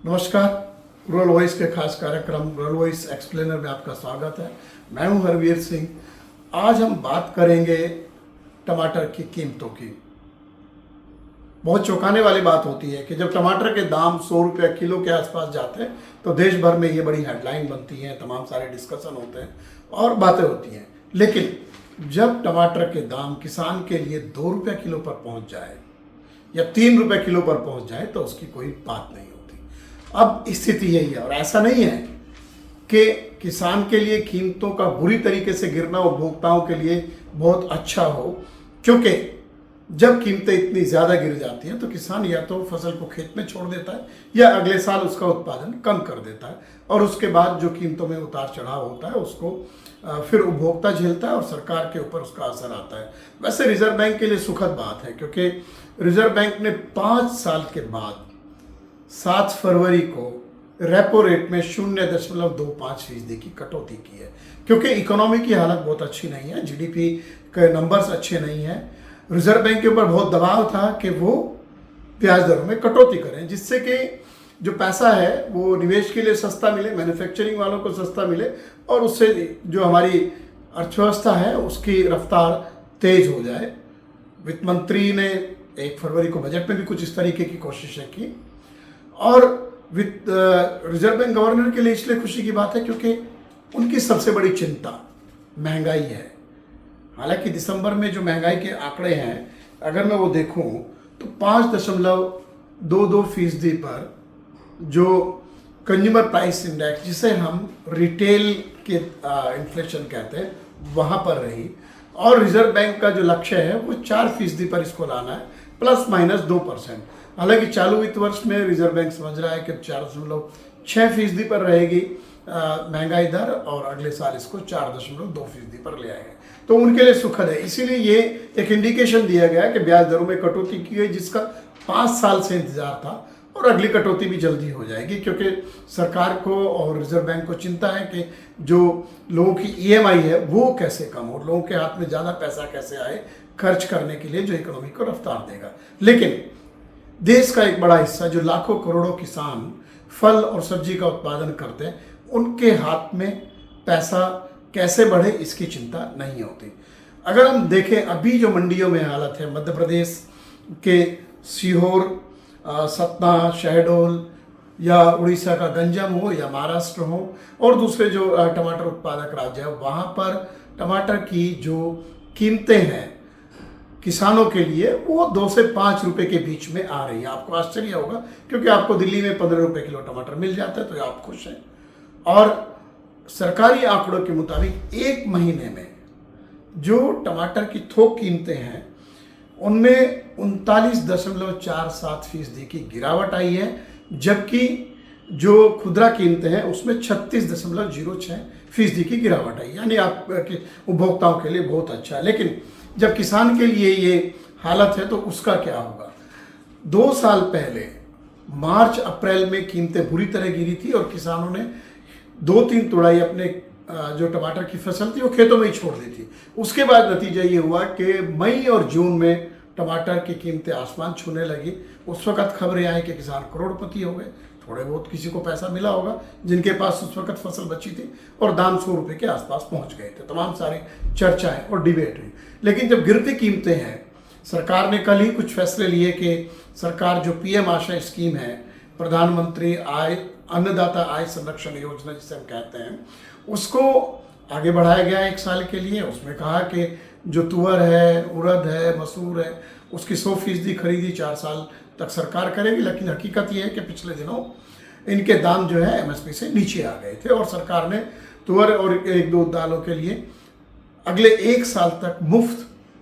नमस्कार। Rural voice के खास कार्यक्रम रूरल वॉइस एक्सप्लेनर में आपका स्वागत है। मैं हूं हरवीर सिंह। आज हम बात करेंगे टमाटर की कीमतों की। बहुत चौंकाने वाली बात होती है कि जब टमाटर के दाम 100 रुपये किलो के आसपास जाते हैं तो देश भर में ये बड़ी हेडलाइन बनती है, तमाम सारे डिस्कशन होते हैं और बातें होती हैं। लेकिन जब टमाटर के दाम किसान के लिए 2 रुपये किलो पर पहुंच जाए या 3 रुपये किलो पर पहुंच जाए तो उसकी कोई बात नहीं होती। अब स्थिति यही है और ऐसा नहीं है कि किसान के लिए कीमतों का बुरी तरीके से गिरना उपभोक्ताओं के लिए बहुत अच्छा हो, क्योंकि जब कीमतें इतनी ज़्यादा गिर जाती हैं तो किसान या तो फसल को खेत में छोड़ देता है या अगले साल उसका उत्पादन कम कर देता है और उसके बाद जो कीमतों में उतार चढ़ाव होता है उसको फिर उपभोक्ता झेलता है और सरकार के ऊपर उसका असर आता है। वैसे रिजर्व बैंक के लिए सुखद बात है, क्योंकि रिजर्व बैंक ने 5 साल के बाद 7 फरवरी को रेपो रेट में 0.25% की कटौती की है, क्योंकि इकोनॉमी की हालत बहुत अच्छी नहीं है, जीडीपी के नंबर्स अच्छे नहीं हैं। रिजर्व बैंक के ऊपर बहुत दबाव था कि वो ब्याज दरों में कटौती करें, जिससे कि जो पैसा है वो निवेश के लिए सस्ता मिले, मैन्युफैक्चरिंग वालों को सस्ता मिले और उससे जो हमारी अर्थव्यवस्था है उसकी रफ्तार तेज हो जाए। वित्त मंत्री ने 1 फरवरी को बजट में भी कुछ इस तरीके की कोशिशें की और रिजर्व बैंक गवर्नर के लिए इसलिए खुशी की बात है क्योंकि उनकी सबसे बड़ी चिंता महंगाई है। हालांकि दिसंबर में जो महंगाई के आंकड़े हैं अगर मैं वो देखूं तो 5.22% पर जो कंज्यूमर प्राइस इंडेक्स, जिसे हम रिटेल के इन्फ्लेशन कहते हैं, वहाँ पर रही और रिजर्व बैंक का जो लक्ष्य है वो 4% पर इसको लाना है, ±2%। हालांकि चालू वित्त वर्ष में रिजर्व बैंक समझ रहा है कि 4.6% पर रहेगी महंगाई दर और अगले साल इसको 4.2% पर ले आएंगे, तो उनके लिए सुखद है। इसीलिए ये एक इंडिकेशन दिया गया कि ब्याज दरों में कटौती की गई, जिसका 5 साल से इंतजार था और अगली कटौती भी जल्दी हो जाएगी, क्योंकि सरकार को और रिजर्व बैंक को चिंता है कि जो लोगों की ईएमआई है वो कैसे कम हो, लोगों के हाथ में ज़्यादा पैसा कैसे आए खर्च करने के लिए, जो इकोनॉमी को रफ्तार देगा। लेकिन देश का एक बड़ा हिस्सा जो लाखों करोड़ों किसान फल और सब्जी का उत्पादन करते हैं, उनके हाथ में पैसा कैसे बढ़े इसकी चिंता नहीं होती। अगर हम देखें अभी जो मंडियों में हालत है, मध्य प्रदेश के सीहोर, सतना, शहडोल या उड़ीसा का गंजम हो या महाराष्ट्र हो और दूसरे जो टमाटर उत्पादक राज्य है, वहाँ पर टमाटर की जो कीमतें हैं किसानों के लिए वो 2 से 5 रुपए के बीच में आ रही है। आपको आश्चर्य होगा क्योंकि आपको दिल्ली में 15 रुपए किलो टमाटर मिल जाता है तो आप खुश हैं। और सरकारी आंकड़ों के मुताबिक 1 महीने में जो टमाटर की थोक कीमतें हैं उनमें 39.47% की गिरावट आई है, जबकि जो खुदरा कीमतें हैं उसमें 36.06% की गिरावट आई, यानी आपके उपभोक्ताओं के लिए बहुत अच्छा है। लेकिन जब किसान के लिए ये हालत है तो उसका क्या होगा। 2 साल पहले मार्च अप्रैल में कीमतें बुरी तरह गिरी थी और किसानों ने 2-3 तुड़ाई अपने जो टमाटर की फसल थी वो खेतों में ही छोड़ दी थी। उसके बाद नतीजा ये हुआ कि मई और जून में टमाटर की कीमतें आसमान छूने लगी। उस वक्त खबरें आई कि किसान करोड़पति हो गए, थोड़े बहुत किसी को पैसा मिला होगा जिनके पास उस वक्त फसल बची थी और दाम 100 रुपये के आसपास पहुंच गए थे। तमाम सारी चर्चाएं और डिबेट हुई। लेकिन जब गिरती कीमतें हैं, सरकार ने कल ही कुछ फैसले लिए कि सरकार जो पीएम आशा स्कीम है, प्रधानमंत्री अन्नदाता आय संरक्षण योजना जिसे हम कहते हैं, उसको आगे बढ़ाया गया 1 साल के लिए। उसमें कहा कि जो तुअर है, उड़द है, मसूर है, उसकी 100% खरीदी 4 साल तक सरकार करेगी। लेकिन हकीकत यह है कि पिछले दिनों इनके दाम जो है एमएसपी से नीचे आ गए थे और सरकार ने तुअर और 1-2 दालों के लिए अगले 1 साल तक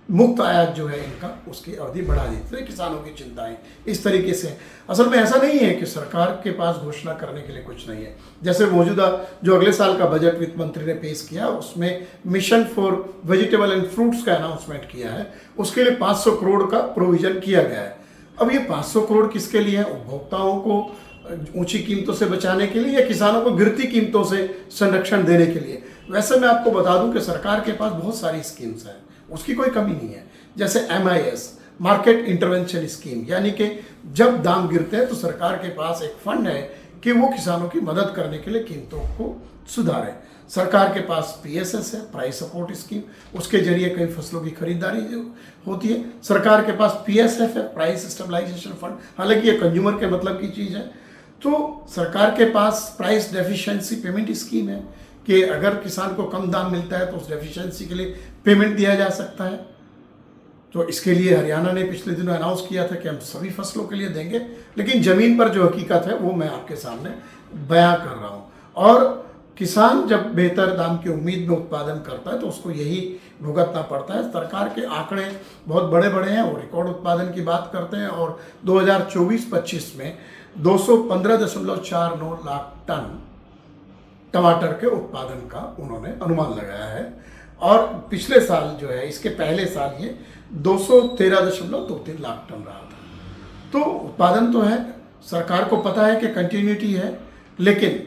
मुफ्त आयात जो है इनका, उसकी अवधि बढ़ा दी। तो किसानों की चिंताएं इस तरीके से। असल में ऐसा नहीं है कि सरकार के पास घोषणा करने के लिए कुछ नहीं है। जैसे मौजूदा जो अगले साल का बजट वित्त मंत्री ने पेश किया उसमें mission for vegetable and fruits का अनाउंसमेंट किया है, उसके लिए 500 करोड़ का प्रोविजन किया गया है। अब ये 500 करोड़ किसके लिए है? उपभोक्ताओं को ऊंची कीमतों से बचाने के लिए या किसानों को गिरती कीमतों से संरक्षण देने के लिए? वैसे मैं आपको बता दूं कि सरकार के पास बहुत सारी स्कीम्स हैं, उसकी कोई कमी नहीं है। जैसे MIS, मार्केट इंटरवेंशन स्कीम, यानी कि जब दाम गिरते हैं तो सरकार के पास एक फंड है कि वो किसानों की मदद करने के लिए कीमतों को सुधारें। सरकार के पास PSS है, प्राइस सपोर्ट स्कीम, उसके जरिए कई फसलों की खरीदारी जो होती है। सरकार के पास PSF है, प्राइस स्टेबलाइजेशन फंड, हालांकि ये कंज्यूमर के मतलब की चीज़ है। तो सरकार के पास प्राइस डेफिशिएंसी पेमेंट स्कीम है कि अगर किसान को कम दाम मिलता है तो उस डेफिशिएंसी के लिए पेमेंट दिया जा सकता है। तो इसके लिए हरियाणा ने पिछले दिनों अनाउंस किया था कि हम सभी फसलों के लिए देंगे, लेकिन ज़मीन पर जो हकीकत है वो मैं आपके सामने बयां कर रहा हूँ। और किसान जब बेहतर दाम की उम्मीद में उत्पादन करता है तो उसको यही भुगतना पड़ता है। सरकार के आंकड़े बहुत बड़े बड़े हैं, वो रिकॉर्ड उत्पादन की बात करते हैं और 2024-25 में 215.49 लाख टन टमाटर के उत्पादन का उन्होंने अनुमान लगाया है। और पिछले साल जो है, इसके पहले साल ये 213.23 लाख टन रहा था। तो उत्पादन तो है, सरकार को पता है कि कंटिन्यूटी है, लेकिन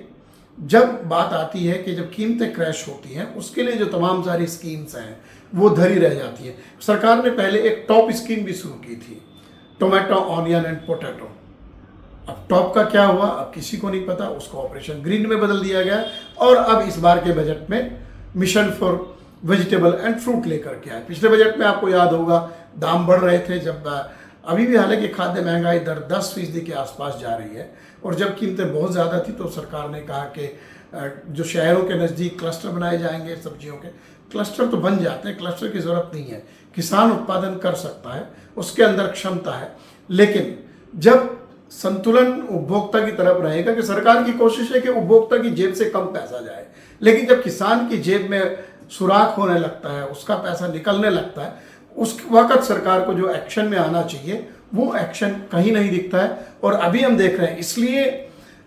जब बात आती है कि जब कीमतें क्रैश होती हैं उसके लिए जो तमाम सारी स्कीम्स हैं वो धरी रह जाती हैं। सरकार ने पहले एक टॉप स्कीम भी शुरू की थी, टोमेटो, ऑनियन एंड पोटैटो। अब टॉप का क्या हुआ अब किसी को नहीं पता, उसको ऑपरेशन ग्रीन में बदल दिया गया और अब इस बार के बजट में mission for vegetable and fruit लेकर के आए। पिछले बजट में आपको याद होगा दाम बढ़ रहे थे, जब अभी भी हालांकि खाद्य महंगाई दर 10% के आसपास जा रही है और जब कीमतें बहुत ज़्यादा थी तो सरकार ने कहा कि जो शहरों के नज़दीक क्लस्टर बनाए जाएंगे सब्जियों के। क्लस्टर तो बन जाते हैं, क्लस्टर की ज़रूरत नहीं है, किसान उत्पादन कर सकता है, उसके अंदर क्षमता है। लेकिन जब संतुलन उपभोक्ता की तरफ रहेगा कि सरकार की कोशिश है कि उपभोक्ता की जेब से कम पैसा जाए, लेकिन जब किसान की जेब में सुराख होने लगता है, उसका पैसा निकलने लगता है, उस वक्त सरकार को जो एक्शन में आना चाहिए वो एक्शन कहीं नहीं दिखता है। और अभी हम देख रहे हैं, इसलिए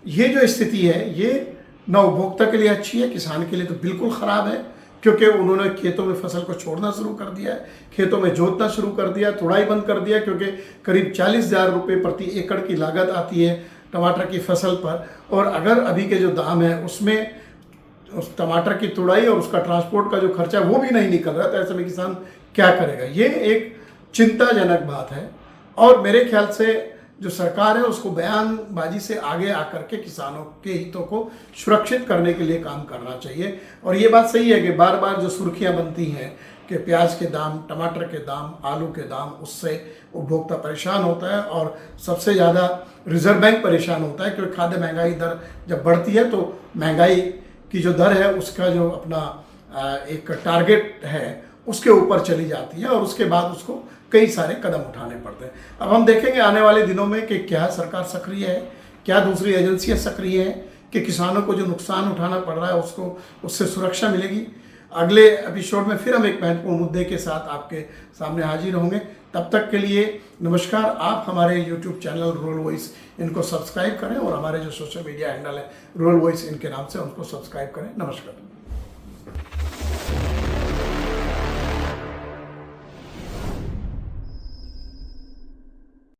ये जो स्थिति है ये न उपभोक्ता के लिए अच्छी है, किसान के लिए तो बिल्कुल ख़राब है, क्योंकि उन्होंने खेतों में फसल को छोड़ना शुरू कर दिया है, खेतों में जोतना शुरू कर दिया, तुड़ाई बंद कर दिया, क्योंकि करीब 40,000 रुपये प्रति एकड़ की लागत आती है टमाटर की फसल पर। और अगर अभी के जो दाम है उसमें उस टमाटर की तुड़ाई और उसका ट्रांसपोर्ट का जो खर्चा वो भी नहीं निकल रहा, तो ऐसे में किसान क्या करेगा? ये एक चिंताजनक बात है। और मेरे ख्याल से जो सरकार है उसको बयानबाजी से आगे आकर के किसानों के हितों को सुरक्षित करने के लिए काम करना चाहिए। और ये बात सही है कि बार बार जो सुर्खियां बनती हैं कि प्याज के दाम, टमाटर के दाम, आलू के दाम, उससे उपभोक्ता परेशान होता है और सबसे ज़्यादा रिजर्व बैंक परेशान होता है, क्योंकि खाद्य महंगाई दर जब बढ़ती है तो महंगाई की जो दर है उसका जो अपना एक टारगेट है उसके ऊपर चली जाती है और उसके बाद उसको कई सारे कदम उठाने पड़ते हैं। अब हम देखेंगे आने वाले दिनों में कि क्या सरकार सक्रिय है, क्या दूसरी एजेंसियां सक्रिय हैं कि किसानों को जो नुकसान उठाना पड़ रहा है उसको उससे सुरक्षा मिलेगी। अगले एपिसोड में फिर हम एक महत्वपूर्ण मुद्दे के साथ आपके सामने हाजिर होंगे। तब तक के लिए नमस्कार। आप हमारे YouTube चैनल रूरल वॉइस इनको सब्सक्राइब करें और हमारे जो सोशल मीडिया हैंडल है रूरल वॉइस इनके नाम से उनको सब्सक्राइब करें। नमस्कार।